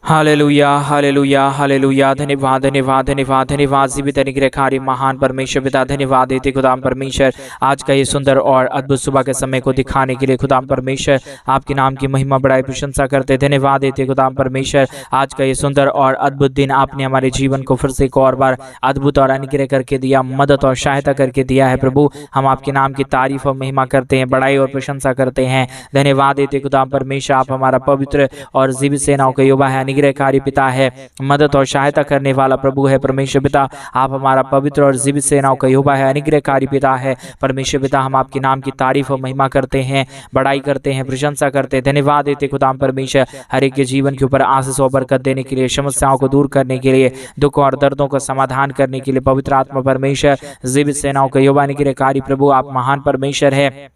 Hallelujah hallelujah hallelujah. धन्यवाद धन्यवाद धन्यवाद धन्यवाद। जीवित अनुग्रहकारी महान परमेश्वर पिता, धन्यवाद देते खुदाम परमेश्वर आज का ये सुंदर और अद्भुत सुबह के समय को दिखाने के लिए। खुदाम परमेश्वर आपके नाम की महिमा बड़ाई प्रशंसा करते, धन्यवाद देते खुदाम परमेश्वर आज का ये सुंदर और अद्भुत दिन आपने हमारे जीवन को फिर से एक और बार अद्भुत और अनुग्रह करके दिया, मदद और सहायता करके दिया है। प्रभु हम आपके नाम की तारीफ और महिमा करते हैं, बड़ाई और प्रशंसा करते हैं, धन्यवाद देते खुदाम परमेश्वर। आप हमारा पवित्र और जीवित सेनाओं का युवा है, अनुग्रहकारी पिता है, मदद और सहायता करने वाला प्रभु है परमेश्वर पिता। आप हमारा पवित्र और जीवित सेनाओं का युवा है, अनुग्रहकारी पिता है परमेश्वर पिता। हम आपके नाम की तारीफ और महिमा करते हैं, बड़ाई करते हैं, प्रशंसा करते हैं, धन्यवाद देते खुदाम परमेश्वर हर एक के जीवन के ऊपर आशीष और बरकत देने के लिए, समस्याओं को दूर करने के लिए, दुख और दर्दों का समाधान करने के लिए। पवित्र आत्मा परमेश्वर जीवित सेनाओं का युवा अनुग्रहकारी प्रभु आप महान परमेश्वर है,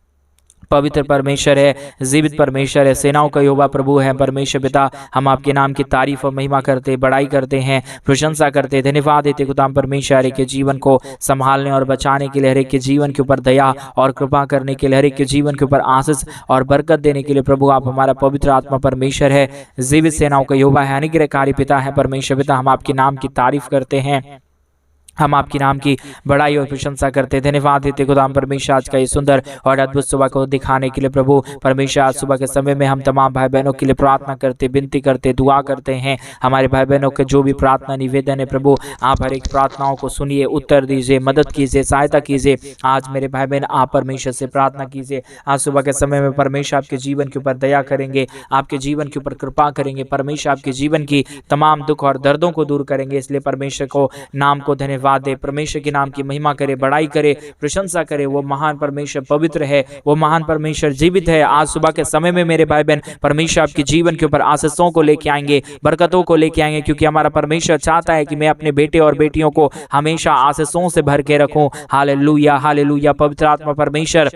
पवित्र परमेश्वर है, जीवित परमेश्वर है, सेनाओं का यहोवा प्रभु है परमेश्वर पिता। हम आपके नाम की तारीफ और महिमा करते, बड़ाई करते हैं, प्रशंसा करते, धन्यवाद देते खुदाम परमेश्वर हर एक के जीवन को संभालने और बचाने के लिए, हर एक के जीवन के ऊपर दया और कृपा करने के लिए, हर एक के जीवन के ऊपर आशीष और बरकत देने के लिए। प्रभु आप हमारा पवित्र आत्मा परमेश्वर है, जीवित सेनाओं का यहोवा है, अनुग्रहकारी पिता है परमेश्वर पिता। हम आपके नाम की तारीफ करते हैं, हम आपके नाम की बड़ाई और प्रशंसा करते, धन्यवाद देते खुदाम परमेश्वर आज का ये सुंदर और अद्भुत सुबह को दिखाने के लिए। प्रभु परमेश्वर आज सुबह के समय में हम तमाम भाई बहनों के लिए प्रार्थना करते, विनती करते, दुआ करते हैं। हमारे भाई बहनों के जो भी प्रार्थना निवेदन है प्रभु आप हर एक प्रार्थनाओं को सुनिए, उत्तर दीजिए, मदद कीजिए, सहायता कीजिए। आज मेरे भाई बहन आप परमेश्वर से प्रार्थना कीजिए। आज सुबह के समय में परमेश्वर आपके जीवन के ऊपर दया करेंगे, आपके जीवन के ऊपर कृपा करेंगे, परमेश्वर आपके जीवन की तमाम दुख और दर्दों को दूर करेंगे। इसलिए परमेश्वर को नाम को धन्यवाद दे, परमेश्वर के नाम की महिमा करे, बड़ाई करे, प्रशंसा करे। वो महान परमेश्वर पवित्र है, वो महान परमेश्वर जीवित है। आज सुबह के समय में मेरे भाई बहन परमेश्वर आपके जीवन के ऊपर आशीषों को लेके आएंगे, बरकतों को लेके आएंगे, क्योंकि हमारा परमेश्वर चाहता है कि मैं अपने बेटे और बेटियों को हमेशा आशीषों से भर के रखूं। Hallelujah hallelujah. पवित्र आत्मा परमेश्वर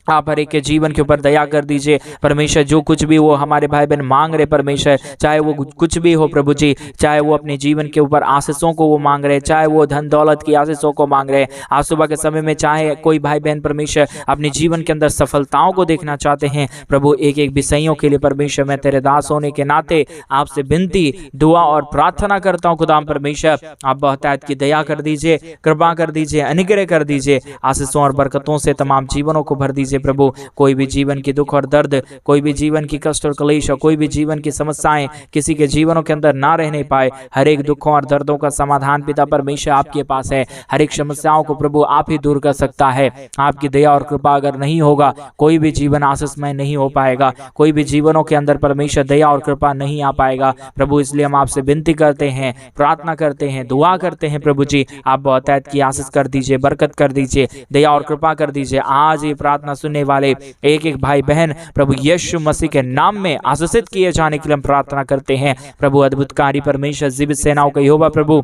आप हर एक के जीवन के ऊपर दया कर दीजिए परमेश्वर। जो कुछ भी वो हमारे भाई बहन मांग रहे परमेश्वर, चाहे वो कुछ भी हो प्रभु जी, चाहे वो अपने जीवन के ऊपर आशीषों को वो मांग रहे, चाहे वो धन दौलत की आशीषों को मांग रहे आज सुबह के समय में, चाहे कोई भाई बहन परमेश्वर अपने जीवन के अंदर सफलताओं को देखना चाहते हैं प्रभु, एक एक विषयों के लिए परमेश्वर मैं तेरे दास होने के नाते आपसे विनती, दुआ और प्रार्थना करता हूँ। खुदाम परमेश्वर आप बहुतायत की दया कर दीजिए, कृपा कर दीजिए, अनुग्रह कर दीजिए, आशीषों और बरकतों से तमाम जीवनों को भर दीजिए प्रभु। कोई भी जीवन की दुख और दर्द, कोई भी जीवन की कष्ट और क्लेश, और कोई भी जीवन की समस्याएं किसी के जीवनों के अंदर ना रहने पाए। हर एक दुखों और दर्दों का समाधान पिता परमेश्वर आपके पास है। हर एक समस्याओं को प्रभु आप ही दूर कर सकता है। आपकी दया और कृपा अगर नहीं होगा कोई भी जीवन आशीषमय नहीं हो पाएगा, कोई भी जीवनों के अंदर परमेश्वर दया और कृपा नहीं आ पाएगा प्रभु। इसलिए हम आपसे विनती करते हैं, प्रार्थना करते हैं, दुआ करते हैं प्रभु जी आप बहुतायत की आशीष कर दीजिए, बरकत कर दीजिए, दया और कृपा कर दीजिए। आज ये प्रार्थना सुनने वाले एक एक भाई बहन प्रभु यीशु मसीह के नाम में आशीषित किए जाने के लिए हम प्रार्थना करते हैं प्रभु। अद्भुतकारी परमेश्वर जीवित सेनाओं का यहोवा प्रभु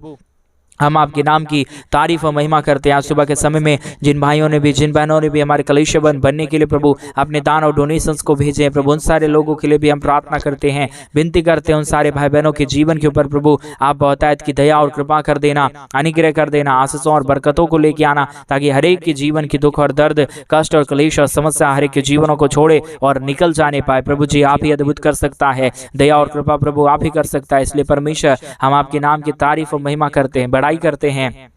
हम आपके नाम की तारीफ और महिमा करते हैं। आज सुबह के समय में जिन भाइयों ने भी, जिन बहनों ने भी हमारे कलीसिया बनने के लिए प्रभु अपने दान और डोनेशंस को भेजे हैं प्रभु, उन सारे लोगों के लिए भी हम प्रार्थना करते हैं, विनती करते हैं। उन सारे भाई बहनों के जीवन के ऊपर प्रभु आप बहुतायत की दया और कृपा कर देना, अनुग्रह कर देना, आशीषों और बरकतों को लेके आना, ताकि हर एक के जीवन की दुख और दर्द, कष्ट और क्लेश और समस्या हर एक के जीवनों को छोड़े और निकल जाने पाए। प्रभु जी आप ही अद्भुत कर सकता है, दया और कृपा प्रभु आप ही कर सकता है। इसलिए परमेश्वर हम आपके नाम की तारीफ और महिमा करते हैं, बड़ाई करते हैं,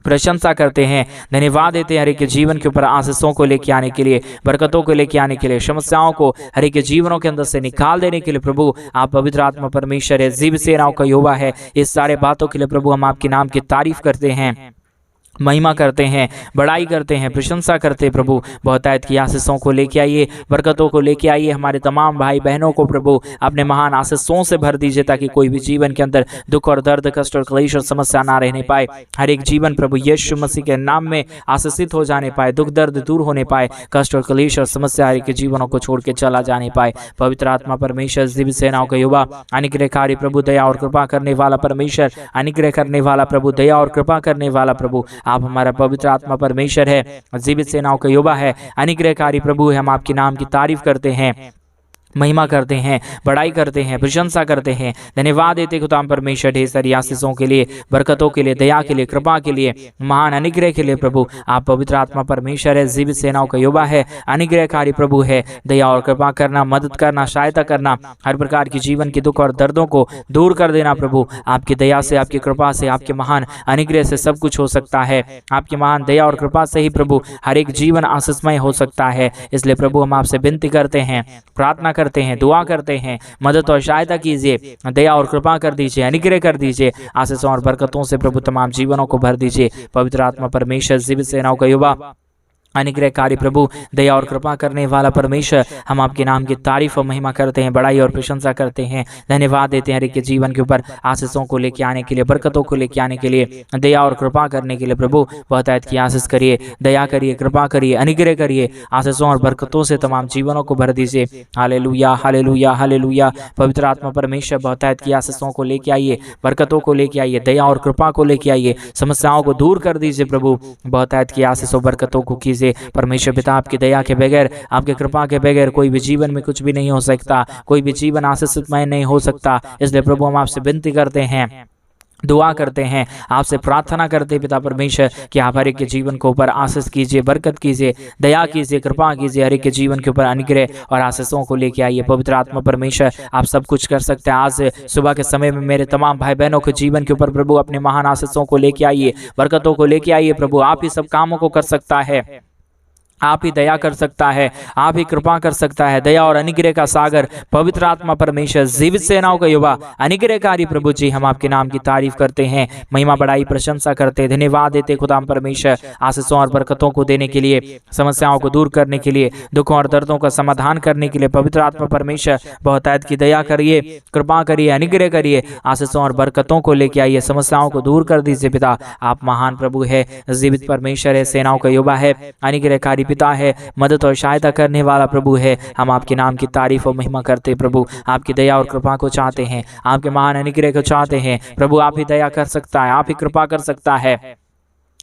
प्रशंसा करते हैं, धन्यवाद देते हैं हर एक के जीवन के ऊपर आशीषों को लेके आने के लिए, बरकतों को लेके आने के लिए, समस्याओं को हर एक के जीवनों के अंदर से निकाल देने के लिए। प्रभु आप पवित्र आत्मा परमेश्वर है, जीवित सेनाओं का यहोवा है। इस सारे बातों के लिए प्रभु हम आपके नाम की तारीफ करते हैं, महिमा करते हैं, बड़ाई करते हैं, प्रशंसा करते हैं प्रभु। बहुतायत की आशीषों को लेके आइए, बरकतों को लेके आइए। हमारे तमाम भाई बहनों को प्रभु अपने महान आशीषों से भर दीजिए, ताकि कोई भी जीवन के अंदर दुख और दर्द, कष्ट और क्लेश और समस्या ना रहने पाए। हर एक जीवन प्रभु यीशु मसीह के नाम में आशीषित हो जाने पाए, दुख दर्द दूर होने पाए, कष्ट और क्लेश और समस्या हर एक के जीवनों को छोड़ के चला जाने पाए। पवित्र आत्मा परमेश्वर जीवित सेनाओं का युवा अनुग्रहकारी प्रभु, दया और कृपा करने वाला परमेश्वर, अनुग्रह करने वाला प्रभु, दया और कृपा करने वाला प्रभु आप हमारा पवित्र आत्मा परमेश्वर है, जीवित सेनाओं का युवा है, अनुग्रहकारी प्रभु है। हम आपके नाम की तारीफ करते हैं, महिमा करते हैं, बड़ाई करते हैं, प्रशंसा करते हैं। धन्यवाद देते खुदा परमेश्वर ढेर सारी आशीषों के लिए, बरकतों के लिए, दया के लिए, कृपा के लिए, महान अनुग्रह के लिए। प्रभु आप पवित्र आत्मा परमेश्वर है, जीवित सेनाओं का युवा है, अनुग्रहकारी प्रभु है। दया और कृपा करना, मदद करना, सहायता करना, हर प्रकार की जीवन के दुख और दर्दों को दूर कर देना। प्रभु आपकी दया से, आपकी कृपा से, आपके महान अनुग्रह से सब कुछ हो सकता है। आपकी महान दया और कृपा से ही प्रभु हर एक जीवन आशीषमय हो सकता है। इसलिए प्रभु हम आपसे विनती करते हैं, प्रार्थना करते हैं, दुआ करते हैं, मदद और सहायता कीजिए, दया और कृपा कर दीजिए, अनुग्रह कर दीजिए, आशीषों और बरकतों से प्रभु तमाम जीवनों को भर दीजिए। पवित्र आत्मा परमेश्वर, जीवित सेनाओं का युवा, अनुग्रहकारी प्रभु, दया और कृपा करने वाला परमेश्वर, हम आपके नाम की तारीफ और महिमा करते हैं, बड़ाई और प्रशंसा करते हैं। धन्यवाद देते हैं हर एक के जीवन के ऊपर आशीषों को लेके आने के लिए, बरकतों को लेके आने के लिए, दया और कृपा करने के लिए। प्रभु बहुतायत की आशीष करिए, दया करिए, कृपा करिए, अनुग्रह करिए, आशीषों और बरकतों से तमाम जीवनों को भर दीजिए। Hallelujah, hallelujah, hallelujah. पवित्र आत्मा परमेश्वर बहुतायत की आशीषों को लेके आइए, बरकतों को लेके आइए, दया और कृपा को लेके आइए, समस्याओं को दूर कर दीजिए। प्रभु बहुतायत की आशीषों बरकतों को कीजिए। परमेश्वर पिता आपकी दया के बगैर, आपके कृपा के बगैर कोई भी जीवन में कुछ भी नहीं हो सकता, कोई भी जीवन आशीषमय नहीं हो सकता। इसलिए प्रभु हम आपसे विनती करते हैं, दुआ करते हैं, आपसे प्रार्थना करते हैं पिता परमेश्वर कि आप हर एक के जीवन के ऊपर आशीष कीजिए, बरकत कीजिए, दया कीजिए, कृपा कीजिए, हर एक के जीवन के ऊपर अनुग्रह और आशीषों को लेके आइए। पवित्र आत्मा परमेश्वर आप सब कुछ कर सकते हैं। आज सुबह के समय में मेरे तमाम भाई बहनों के जीवन के ऊपर प्रभु अपने महान आशीषों को लेके आइए, बरकतों को लेके आइए। प्रभु आप ही सब कामों को कर सकता है, आप ही दया कर सकता है, आप ही कृपा कर सकता है। दया और अनुग्रह का सागर पवित्र आत्मा परमेश्वर, जीवित सेनाओं का युवा, अनुग्रहकारी प्रभु जी, हम आपके नाम की तारीफ करते हैं, महिमा बड़ाई प्रशंसा करते, धन्यवाद देते खुदा परमेश्वर आशीषों और बरकतों को देने के लिए, समस्याओं को दूर करने के लिए, दुखों और दर्दों का समाधान करने के लिए। पवित्र आत्मा परमेश्वर बहुतायत की दया करिए, कृपा करिए, अनुग्रह करिए, आशीषों और बरकतों को लेके आइए, समस्याओं को दूर कर दीजिए। पिता आप महान प्रभु है, जीवित परमेश्वर है, सेनाओं का युवा है, अनुग्रहकारी पिता है, मदद और सहायता करने वाला प्रभु है। हम आपके नाम की तारीफ और महिमा करते प्रभु, आपकी दया और कृपा को चाहते हैं, आपके महान अनुग्रह को चाहते हैं। प्रभु आप ही दया कर सकता है, आप ही कृपा कर सकता है,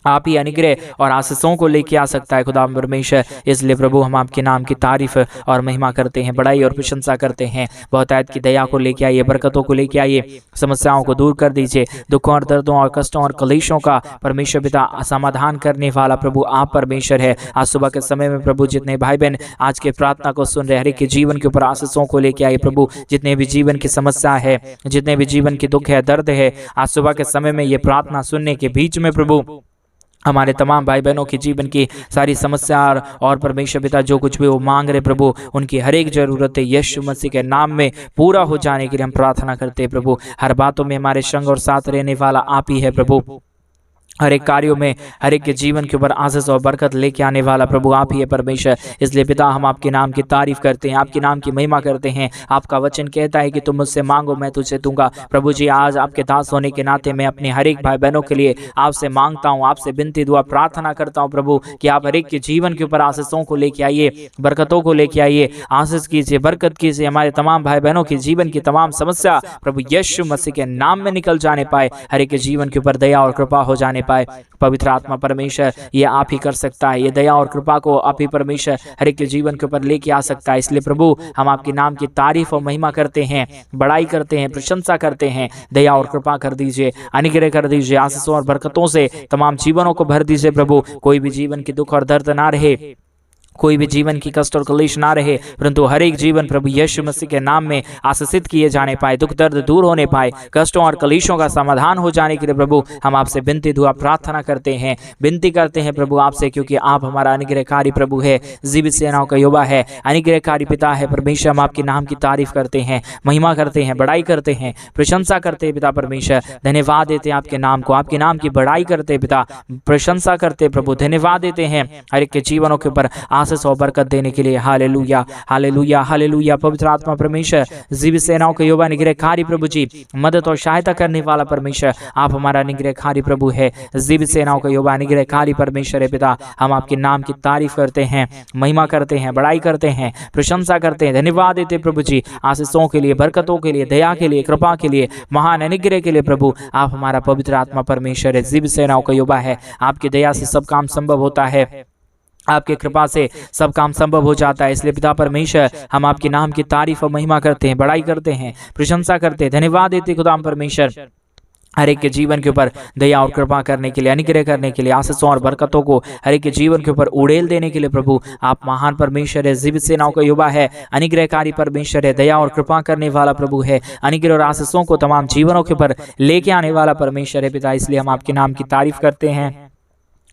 आप ही अनुग्रह और आशीषों को लेके आ सकता है खुदा परमेश्वर। इसलिए प्रभु हम आपके नाम की तारीफ और महिमा करते हैं, बड़ाई और प्रशंसा करते हैं। बहुतायत की दया को लेके आइए, बरकतों को लेके आइए, समस्याओं को दूर कर दीजिए, दुखों और दर्दों और कष्टों और कलेशों का परमेश्वर पिता समाधान करने वाला प्रभु आप परमेश्वर है। आज सुबह के समय में प्रभु जितने भाई बहन आज के प्रार्थना को सुन रहे, हर एक के जीवन के ऊपर आशीषों को लेके आइए। प्रभु जितने भी जीवन की समस्या है, जितने भी जीवन की दुख है, दर्द है, आज सुबह के समय में ये प्रार्थना सुनने के बीच में प्रभु हमारे तमाम भाई बहनों के जीवन की सारी समस्या और परमेश्वर पिता जो कुछ भी वो मांग रहे प्रभु, उनकी हर एक जरूरत यीशु मसीह के नाम में पूरा हो जाने के लिए हम प्रार्थना करते हैं। प्रभु हर बातों में हमारे संग और साथ रहने वाला आप ही है। प्रभु हर एक कार्यों में, हर एक के जीवन के ऊपर आशीष और बरकत लेके आने वाला प्रभु आप ही है परमेश्वर। इसलिए पिता हम आपके नाम की तारीफ करते हैं, आपके नाम की महिमा करते हैं। आपका वचन कहता है कि तुम मुझसे मांगो मैं तुझसे दूंगा। प्रभु जी आज आपके दास होने के नाते मैं अपने हर एक भाई बहनों के लिए आपसे मांगता हूँ, आपसे विनती दुआ प्रार्थना करता हूँ प्रभु कि आप हर एक के जीवन के ऊपर आशीषों को लेके आइए, बरकतों को लेके आइए, आशीष कीजिए, बरकत कीजिए। हमारे तमाम भाई बहनों के जीवन की तमाम समस्या प्रभु यीशु मसीह के नाम में निकल जाने पाए, हर एक के जीवन के ऊपर दया और कृपा हो जाने पाए। पवित्र आत्मा परमेश्वर ये आप ही कर सकता है, ये दया और कृपा को आप ही परमेश्वर हर एक के जीवन के ऊपर लेके आ सकता है। इसलिए प्रभु हम आपके नाम की तारीफ और महिमा करते हैं, बड़ाई करते हैं, प्रशंसा करते हैं। दया और कृपा कर दीजिए, अनुग्रह कर दीजिए, आशीषों और बरकतों से तमाम जीवनों को भर दीजिए। प्रभु कोई भी जीवन की दुख और दर्द ना रहे, कोई भी जीवन की कष्ट और कलेश ना रहे, परंतु हर एक जीवन प्रभु यीशु मसीह के नाम में आशीषित किए जाने पाए, दुख दर्द दूर होने पाए, कष्टों और कलेशों का समाधान हो जाने के लिए प्रभु हम आपसे विनती दुआ प्रार्थना करते हैं, विनती करते हैं प्रभु आपसे, क्योंकि आप हमारा अनुग्रहकारी प्रभु है, जीवित सेनाओं का युवा है, अनुग्रहकारी पिता है परमेश्वर। हम आपके नाम की तारीफ करते हैं, महिमा करते हैं, बड़ाई करते हैं, प्रशंसा करते हैं पिता परमेश्वर। धन्यवाद देते हैं आपके नाम को, आपके नाम की बड़ाई करते हैं पिता, प्रशंसा करते हैं प्रभु, धन्यवाद देते हैं हर एक के जीवनों के ऊपर आशीष और बरकत देने के लिए। Hallelujah, hallelujah, hallelujah. पवित्र आत्मा परमेश्वर जीवित सेनाओं के युवा निग्रहकारी प्रभु जी, मदद और सहायता करने वाला परमेश्वर आप हमारा निग्रहकारी प्रभु है, जीवित सेनाओं का युवा निग्रहकारी परमेश्वर है पिता। हम आपके नाम की तारीफ करते हैं, महिमा करते हैं, बड़ाई करते हैं, प्रशंसा करते हैं, धन्यवाद देते प्रभु जी आशीषों के लिए, बरकतों के लिए, दया के लिए, कृपा के लिए, महान अनुग्रह के लिए। प्रभु आप हमारा पवित्र आत्मा परमेश्वर है, जीवित सेनाओं का युवा है, आपकी दया से सब काम संभव होता है। आपके कृपा से सब काम संभव हो जाता है। इसलिए पिता परमेश्वर, हम आपके नाम की तारीफ और महिमा करते हैं, बड़ाई करते हैं, प्रशंसा करते हैं, धन्यवाद देते खुदा परमेश्वर हर एक के जीवन के ऊपर दया और कृपा करने के लिए, अनुग्रह करने के लिए, आशीषों और बरकतों को हर एक के जीवन के ऊपर उड़ेल देने के लिए प्रभु आप महान परमेश्वर है, जीवित सेनाओं का युवा है, अनुग्रहकारी परमेश्वर है, दया और कृपा करने वाला प्रभु है, अनुग्रह और आशीषों को तमाम जीवनों के ऊपर लेके आने वाला परमेश्वर है पिता। इसलिए हम आपके नाम की तारीफ करते हैं,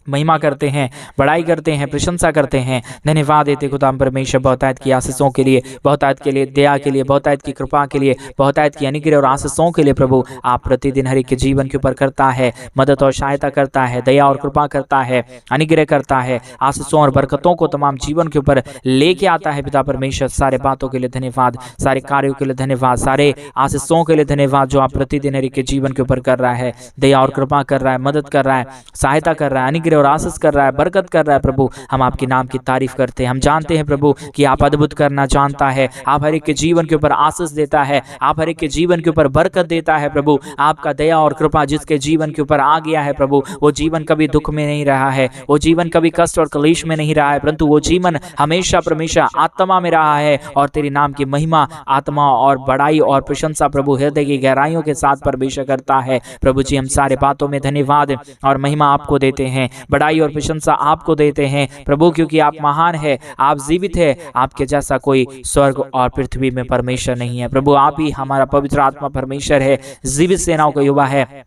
महिमा करते हैं, बड़ाई करते हैं, प्रशंसा करते हैं, धन्यवाद देते खुदा परमेश्वर बहुतायत की आशीषों के लिए, बहुतायत के लिए दया के लिए, बहुतायत की कृपा के लिए, बहुतायत की अनुग्रह और आशीषों के लिए प्रभु आप प्रतिदिन हर एक के जीवन के ऊपर करता है, मदद और सहायता करता है, दया और कृपा करता है, अनुग्रह करता है, आशीषों और बरकतों को तमाम जीवन के ऊपर लेके आता है पिता परमेश्वर। सारे बातों के लिए धन्यवाद, सारे कार्यों के लिए धन्यवाद, सारे आशीषों के लिए धन्यवाद जो आप प्रतिदिन हर एक के जीवन के ऊपर कर रहा है, दया और कृपा कर रहा है, मदद कर रहा है, सहायता कर रहा है, अनुग्रह और आशीष कर रहा है, बरकत कर रहा है प्रभु। हम आपके नाम की तारीफ करते हैं। हम जानते हैं प्रभु कि आप अद्भुत करना जानता है, आप हर एक के जीवन के ऊपर आशीष देता है, आप हर एक के जीवन के ऊपर बरकत देता है प्रभु। आपका दया और कृपा जिसके जीवन के ऊपर आ गया है प्रभु, वो जीवन कभी दुख में नहीं रहा है, वो जीवन कभी कष्ट और क्लेश में नहीं रहा है, परंतु वो जीवन हमेशा परमेश्वर आत्मा में रहा है और तेरे नाम की महिमा, आत्मा और बड़ाई और प्रशंसा प्रभु हृदय की गहराइयों के साथ परमेश्वर करता है। प्रभु जी हम सारे बातों में धन्यवाद और महिमा आपको देते हैं, बड़ाई और प्रशंसा आपको देते हैं प्रभु, क्योंकि आप महान है, आप जीवित है, आपके जैसा कोई स्वर्ग और पृथ्वी में परमेश्वर नहीं है प्रभु। आप ही हमारा पवित्र आत्मा परमेश्वर है, जीवित सेनाओं का युवा है,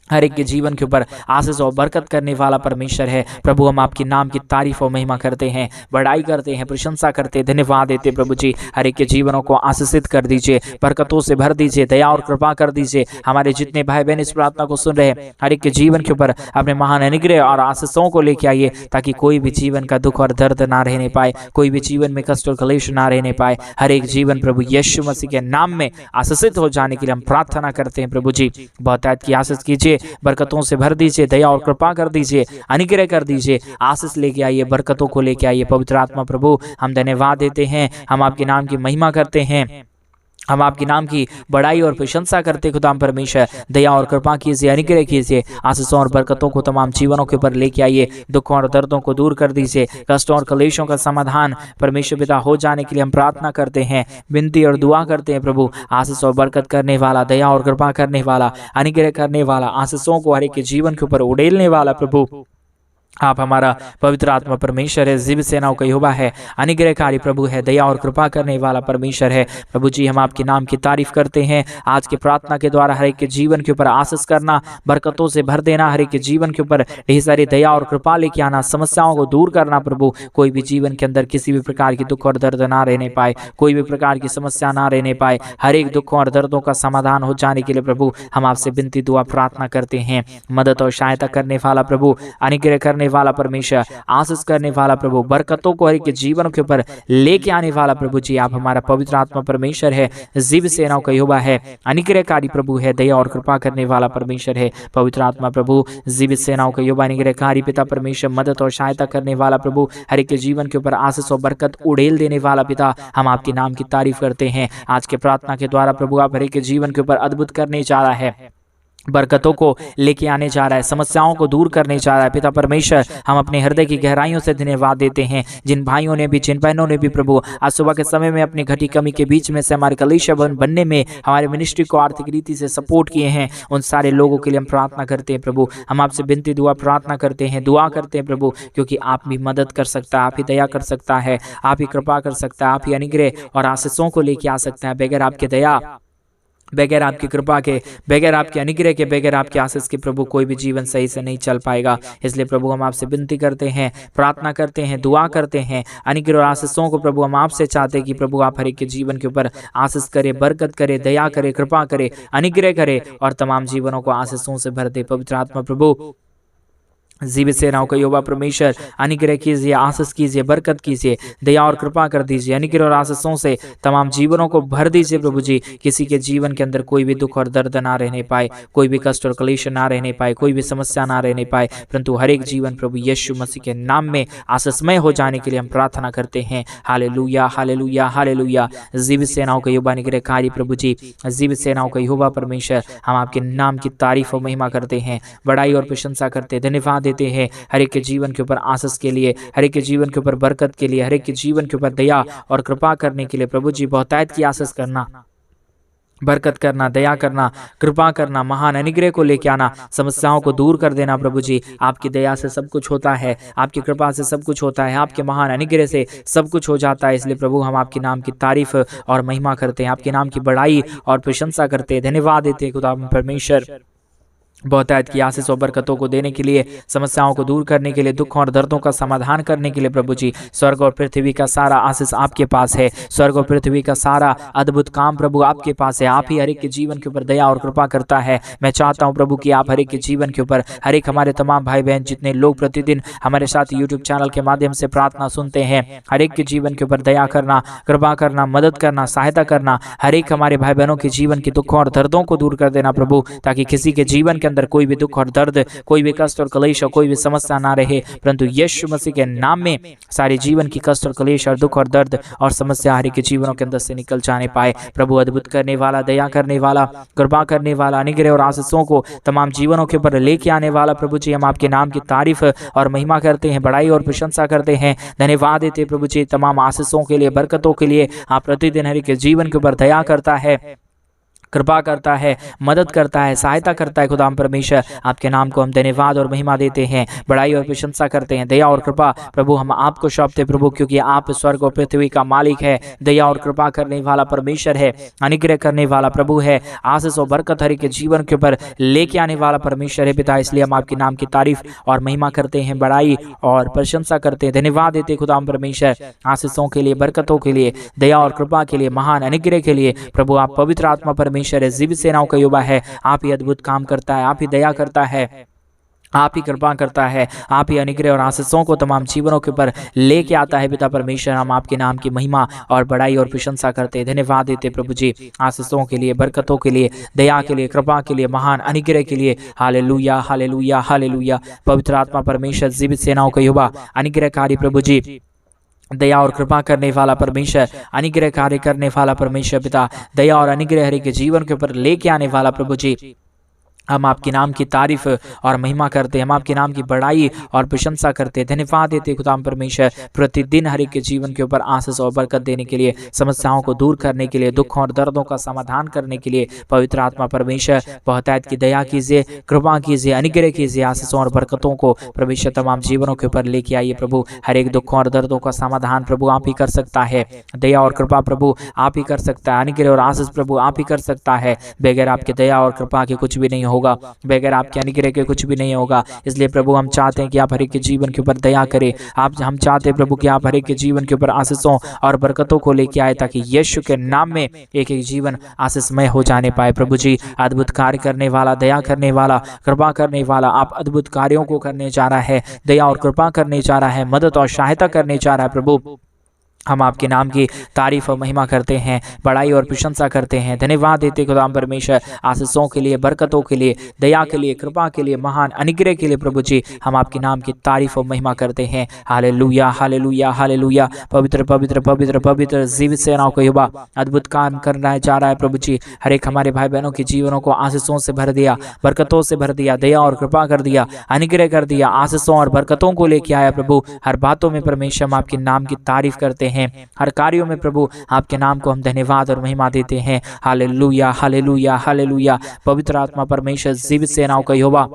हर एक के जीवन के ऊपर आशीष और बरकत करने वाला परमेश्वर है प्रभु। हम आपके नाम की तारीफ और महिमा करते हैं, बड़ाई करते हैं, प्रशंसा करते हैं, धन्यवाद देते प्रभु जी। हर एक के जीवनों को आशीषित कर दीजिए, बरकतों से भर दीजिए, दया और कृपा कर दीजिए। हमारे जितने भाई बहन इस प्रार्थना को सुन रहे हैं, हर एक के जीवन के ऊपर अपने महान अनुग्रह और आशीषों को लेके आइए, ताकि कोई भी जीवन का दुख और दर्द ना रहने पाए, कोई भी जीवन में कष्ट और क्लेश ना रहने पाए। हर एक जीवन प्रभु यीशु मसीह के नाम में आशीषित हो जाने के लिए हम प्रार्थना करते हैं प्रभु जी। बहुतायत की आशीष कीजिए, बरकतों से भर दीजिए, दया और कृपा कर दीजिए, अनुग्रह कर दीजिए, आशीष लेके आइए, बरकतों को लेके आइए पवित्र आत्मा प्रभु। हम धन्यवाद देते हैं, हम आपके नाम की महिमा करते हैं, हम आपके नाम की बड़ाई और प्रशंसा करते खुदा परमेश्वर। दया और कृपा कीजिए, अनुग्रह कीजिए, आशीषों और बरकतों को तमाम जीवनों के ऊपर लेके आइए, दुखों और दर्दों को दूर कर दीजिए, कष्टों और क्लेशों का समाधान परमेश्वर पिता हो जाने के लिए हम प्रार्थना करते हैं, विनती और दुआ करते हैं प्रभु। आशीष और बरकत करने वाला, दया और कृपा करने वाला, अनुग्रह करने वाला, आशीषों को हर एक के जीवन के ऊपर उड़ेलने वाला प्रभु आप हमारा पवित्र आत्मा परमेश्वर है, जीवित सेनाओं का यहोवा है, अनुग्रहकारी प्रभु है, दया और कृपा करने वाला परमेश्वर है प्रभु जी। हम आपके नाम की तारीफ करते हैं। आज के प्रार्थना के द्वारा हर एक के जीवन के ऊपर आशीष करना, बरकतों से भर देना, हर एक के जीवन के ऊपर ढेर सारी दया और कृपा लेके आना, समस्याओं को दूर करना प्रभु। कोई भी जीवन के अंदर किसी भी प्रकार की दुख और दर्द ना रहने पाए, कोई भी प्रकार की समस्या ना रहने पाए, हर एक दुखों और दर्दों का समाधान हो जाने के लिए प्रभु हम आपसे विनती दुआ प्रार्थना करते हैं। मदद और सहायता करने वाला प्रभु, अनुग्रह करने वाला परमेश्वर, आशीष करने वाला प्रभु, बरकतों को हर एक जीवन के ऊपर लेके आने वाला प्रभु जी आप हमारा पवित्र आत्मा परमेश्वर है, जीवित सेनाओं का यहोवा है, अनुग्रहकारी प्रभु है, दया और कृपा करने वाला परमेश्वर है पवित्र आत्मा प्रभु, जीवित सेनाओं का यहोवा, अनुग्रहकारी पिता परमेश्वर, मदद और सहायता करने वाला प्रभु, हर एक के जीवन के ऊपर आशीष और बरकत उड़ेल देने वाला पिता हम आपके नाम की तारीफ करते हैं। आज के प्रार्थना के द्वारा प्रभु आप हर एक के जीवन के ऊपर अद्भुत करने जा रहा है, बरकतों को लेके आने जा रहा है, समस्याओं को दूर करने जा रहा है पिता परमेश्वर। हम अपने हृदय की गहराइयों से धन्यवाद देते हैं जिन भाइयों ने भी, जिन बहनों ने भी प्रभु आज सुबह के समय में अपनी घटी कमी के बीच में से हमारे कलीसिया भवन बनने में हमारे मिनिस्ट्री को आर्थिक रीति से सपोर्ट किए हैं, उन सारे लोगों के लिए हम प्रार्थना करते हैं प्रभु। हम आपसे विनती दुआ प्रार्थना करते हैं, दुआ करते हैं प्रभु, क्योंकि आप भी मदद कर सकता है, आप ही दया कर सकता है, आप ही कृपा कर सकता है, आप ही अनुग्रह और आशीषों को लेके आ सकता है। बगैर आपके दया, बगैर आपकी कृपा के, बगैर आपके अनुग्रह के, बगैर आपके आशीष के प्रभु कोई भी जीवन सही से नहीं चल पाएगा। इसलिए प्रभु हम आपसे विनती करते हैं, प्रार्थना करते हैं, दुआ करते हैं, अनुग्रह और आशीषों को प्रभु हम आपसे चाहते हैं कि प्रभु आप हर एक के जीवन के ऊपर आशीष करे, बरकत करे, दया करे, कृपा करे, अनुग्रह करे और तमाम जीवनों को आशीषों से भर दे पवित्र आत्मा प्रभु। जीवित सेनाओं का यहोवा परमेश्वर, अनुग्रह कीजिए, आशीष कीजिए, बरकत कीजिए, दया और कृपा कर दीजिए, अनुग्रह और आशीषों से तमाम जीवनों को भर दीजिए प्रभु जी। किसी के जीवन के अंदर कोई भी दुख और दर्द ना रहने पाए, कोई भी कष्ट और क्लेश ना रहने पाए, कोई भी समस्या ना रहने पाए, परंतु हर एक जीवन प्रभु यीशु मसीह के नाम में आशीषमय हो जाने के लिए हम प्रार्थना करते हैं। Hallelujah, hallelujah, hallelujah. जीवित सेनाओं का यहोवा अनुग्रहकारी प्रभु जी, जीवित सेनाओं का यहोवा परमेश्वर, हम आपके नाम की तारीफ और महिमा करते हैं, बड़ाई और प्रशंसा करते हैं, धन्यवाद देते हैं हर एक के जीवन के ऊपर आशीष के लिए, हर एक के जीवन के ऊपर बरकत के लिए, हर एक के जीवन के ऊपर दया और कृपा करने के लिए प्रभु जी बहुतायत की आशीष करना, बरकत करना, दया करना, कृपा करना, महान अनुग्रह को लेके आना, समस्याओं को दूर कर देना। प्रभु जी आपकी दया से सब कुछ होता है, आपकी कृपा से सब कुछ होता है, आपके महान अनुग्रह से सब कुछ हो जाता है। इसलिए प्रभु हम आपके नाम की तारीफ और महिमा करते हैं, आपके नाम की बड़ाई और प्रशंसा करते हैं, धन्यवाद देते हैं खुदा परमेश्वर बहुतायत की आशीष और बरकतों को देने के लिए, समस्याओं को दूर करने के लिए, दुखों और दर्दों का समाधान करने के लिए। प्रभु जी स्वर्ग और पृथ्वी का सारा आशीष आपके पास है, स्वर्ग और पृथ्वी का सारा अद्भुत काम प्रभु आपके पास है। आप ही हर एक के जीवन के ऊपर दया और कृपा करता है। मैं चाहता हूं प्रभु कि आप हर एक के जीवन के ऊपर, हर एक हमारे तमाम भाई बहन जितने लोग प्रतिदिन हमारे साथ यूट्यूब चैनल के माध्यम से प्रार्थना सुनते हैं, हर एक के जीवन के ऊपर दया करना, कृपा करना, मदद करना, सहायता करना, हर एक हमारे भाई बहनों के जीवन के दुखों और दर्दों को दूर कर देना प्रभु, ताकि किसी के जीवन के अंदर कोई भी दुख और दर्द, कोई भी कष्ट और कलेश और कोई भी समस्या ना रहे, परंतु यीशु मसीह के नाम में सारे जीवन की कष्ट और कलेश और दुख और दर्द और समस्या हर एक के जीवनों के अंदर से निकल जाने पाए। प्रभु अद्भुत करने वाला, दया करने वाला, कृपा करने वाला, अनुग्रह और आशीषों को तमाम जीवनों के ऊपर लेके आने वाला प्रभु जी हम आपके नाम की तारीफ और महिमा करते हैं, बड़ाई और प्रशंसा करते हैं, धन्यवाद देते प्रभु जी तमाम आशीषों के लिए, बरकतों के लिए। आप प्रतिदिन हर एक के जीवन के ऊपर दया करता है, कृपा करता है, मदद करता है, सहायता करता है। खुदा परमेश्वर आपके नाम को हम धन्यवाद और महिमा देते हैं, बड़ाई और प्रशंसा करते हैं। दया और कृपा प्रभु हम आपको सौंपते प्रभु, क्योंकि आप स्वर्ग और पृथ्वी का मालिक है, दया और कृपा करने वाला परमेश्वर है, अनुग्रह करने वाला प्रभु है, आशीष और बरकत हर एक के जीवन के ऊपर लेके आने वाला परमेश्वर है पिता। इसलिए हम आपके नाम की तारीफ और महिमा करते हैं, बड़ाई और प्रशंसा करते हैं, धन्यवाद देते खुदा परमेश्वर आशीषों के लिए, बरकतों के लिए, दया और कृपा के लिए, महान अनुग्रह के लिए। प्रभु आप पवित्र आत्मा परमेश्वर है, जीवित सेनाओं का युवा है, आप ही अद्भुत काम करता है, आप ही दया करता है, आप ही कृपा करता है, आप ही अनुग्रह और आशीषों को तमाम जीवनों के ऊपर लेके आता है पिता परमेश्वर। हम आपके नाम की महिमा और बड़ाई और प्रशंसा करते हैं, धन्यवाद देते प्रभु जी आशीषों के लिए, बरकतों के लिए, दया के लिए, कृपा के लिए, महान अनुग्रह के लिए। Hallelujah, hallelujah, hallelujah. पवित्र आत्मा परमेश्वर, जीवित सेनाओं का युवा, अनुग्रहकारी प्रभु जी, दया और कृपा करने वाला परमेश्वर, अनुग्रह कार्य करने वाला परमेश्वर पिता, दया और अनुग्रह हर एक के जीवन के ऊपर लेके आने वाला प्रभु जी हम आपके नाम की तारीफ और महिमा करते हैं, हम आपके नाम की बड़ाई और प्रशंसा करते हैं, धन्यवाद देते खुदा परमेश्वर प्रतिदिन हर एक के जीवन के ऊपर आशीष और बरकत देने के लिए, समस्याओं को दूर करने के लिए, दुखों और दर्दों का समाधान करने के लिए। पवित्र आत्मा परमेश्वर बहुतायत की दया कीजिए, कृपा कीजिए, अनुग्रह कीजिए, आशीषों और बरकतों को परमेश्वर तमाम जीवनों के ऊपर लेके आइए प्रभु। हर एक दुखों और दर्दों का समाधान प्रभु आप ही कर सकता है, दया और कृपा प्रभु आप ही कर सकता है, अनुग्रह और आशीष प्रभु आप ही कर सकता है। बगैर आपके दया और कृपा के कुछ भी नहीं होगा, बगैर आपके अनुग्रह के कुछ भी नहीं होगा। इसलिए प्रभु हम चाहते हैं कि आप हर एक के जीवन के ऊपर दया करें, हम चाहते हैं प्रभु कि आप हर एक के जीवन के ऊपर आशीषों और बरकतों को लेके आए, ताकि यीशु के नाम में एक एक जीवन आशीषमय हो जाने पाए। प्रभु जी अद्भुत कार्य करने वाला, दया करने वाला, कृपा करने वाला, आप अद्भुत कार्यों को करने जा रहा है, दया और कृपा करने जा रहा है, मदद और सहायता करने जा रहा है प्रभु। हम आपके नाम की तारीफ और महिमा करते हैं, बड़ाई और प्रशंसा करते हैं, धन्यवाद देते खुदा परमेश्वर आशीषों के लिए, बरकतों के लिए, दया के लिए, कृपा के लिए, महान अनुग्रह के लिए। प्रभु जी हम आपके नाम की तारीफ और महिमा करते हैं। Hallelujah, hallelujah, hallelujah. पवित्र पवित्र पवित्र पवित्र जीवित सेनाओं का युवा अद्भुत काम करना जा रहा है प्रभु जी। हर एक हमारे भाई बहनों के जीवनों को आशीषों से भर दिया, बरकतों से भर दिया, दया और कृपा कर दिया, अनुग्रह कर दिया, आशीषों और बरकतों को लेके आया प्रभु। हर बातों में परमेश्वर हम आपके नाम की तारीफ करते हैं, हर कार्यों में प्रभु आपके नाम को हम धन्यवाद और महिमा देते हैं। Hallelujah, hallelujah, hallelujah. पवित्र आत्मा परमेश्वर जीवित सेनाओं का यहोवा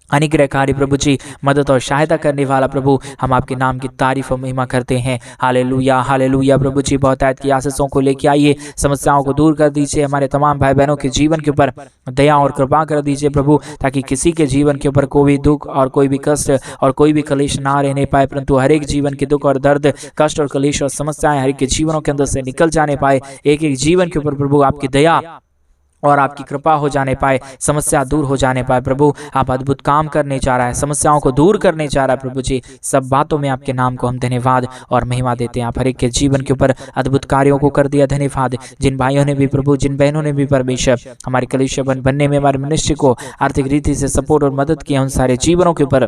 अनुग्रहकारी प्रभु जी, मदद और सहायता करने वाला प्रभु हम आपके नाम की तारीफ और महिमा करते हैं। Hallelujah, hallelujah. प्रभु जी बहुतायत की आशीषों को लेके आइए, समस्याओं को दूर कर दीजिए, हमारे तमाम भाई बहनों के जीवन के ऊपर दया और कृपा कर दीजिए प्रभु, ताकि किसी के जीवन के ऊपर कोई भी दुख और कोई भी कष्ट और कोई भी कलेश ना रहने पाए, परंतु हर एक जीवन के दुख और दर्द, कष्ट और कलेश और समस्याएं हर एक के जीवनों के अंदर से निकल जाने पाए। एक एक जीवन के ऊपर प्रभु आपकी दया और आपकी कृपा हो जाने पाए, समस्या दूर हो जाने पाए। प्रभु आप अद्भुत काम करने जा रहा है, समस्याओं को दूर करने जा रहा है प्रभु जी। सब बातों में आपके नाम को हम धन्यवाद और महिमा देते हैं। आप हर एक के जीवन के ऊपर अद्भुत कार्यों को कर दिया, धन्यवाद। जिन भाइयों ने भी प्रभु, जिन बहनों ने भी परमेश्वर हमारे कलीसिया बनने में, हमारे मनुष्य को आर्थिक रीति से सपोर्ट और मदद किया, उन सारे जीवनों के ऊपर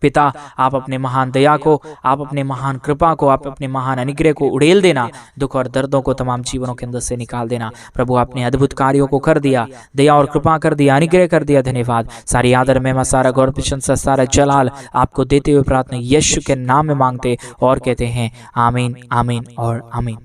पिता, आप अपने महान दया को, आप अपने महान कृपा को, आप अपने महान अनुग्रह को उड़ेल देना, दुख और दर्दों को तमाम जीवनों के अंदर से निकाल देना। प्रभु, आपने अद्भुत कार्यों को कर दिया, दया और कृपा कर दिया, अनुग्रह कर दिया, धन्यवाद। सारी आदर महिमा, सारा गौरव, प्रशंसा, सारा जलाल आपको देते हुए प्रार्थना यीशु के नाम में मांगते और कहते हैं आमीन, आमीन और आमीन।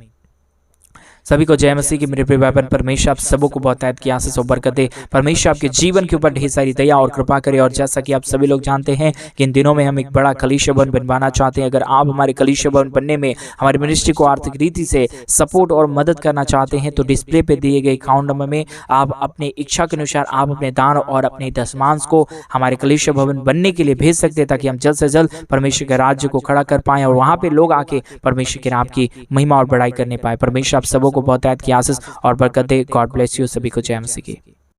सभी को जय मसीह की मेरे प्रिय भाई बहन। परमेश्वर आप सबों को बहुतायत की आशीष और बरकत दे। परमेश्वर आपके जीवन के ऊपर ढेर सारी दया और कृपा करे। और जैसा कि आप सभी लोग जानते हैं कि इन दिनों में हम एक बड़ा कलीसिया भवन बनवाना चाहते हैं। अगर आप हमारे कलीसिया भवन बनने में हमारी मिनिस्ट्री को आर्थिक रीति से सपोर्ट और मदद करना चाहते हैं तो डिस्प्ले पे दिए गए अकाउंट नंबर में आप अपने इच्छा के अनुसार आप अपने दान और अपने दशमांश को हमारे कलीसिया भवन बनने के लिए भेज सकते हैं, ताकि हम जल्द से जल्द परमेश्वर के राज्य को खड़ा कर पाएं और वहां पे लोग आके परमेश्वर के नाम की महिमा और बड़ाई करने पाए। परमेश्वर आप सबों को बहुतायत की आशीष और बरकत दे। God bless you. सभी को जय मसीह की।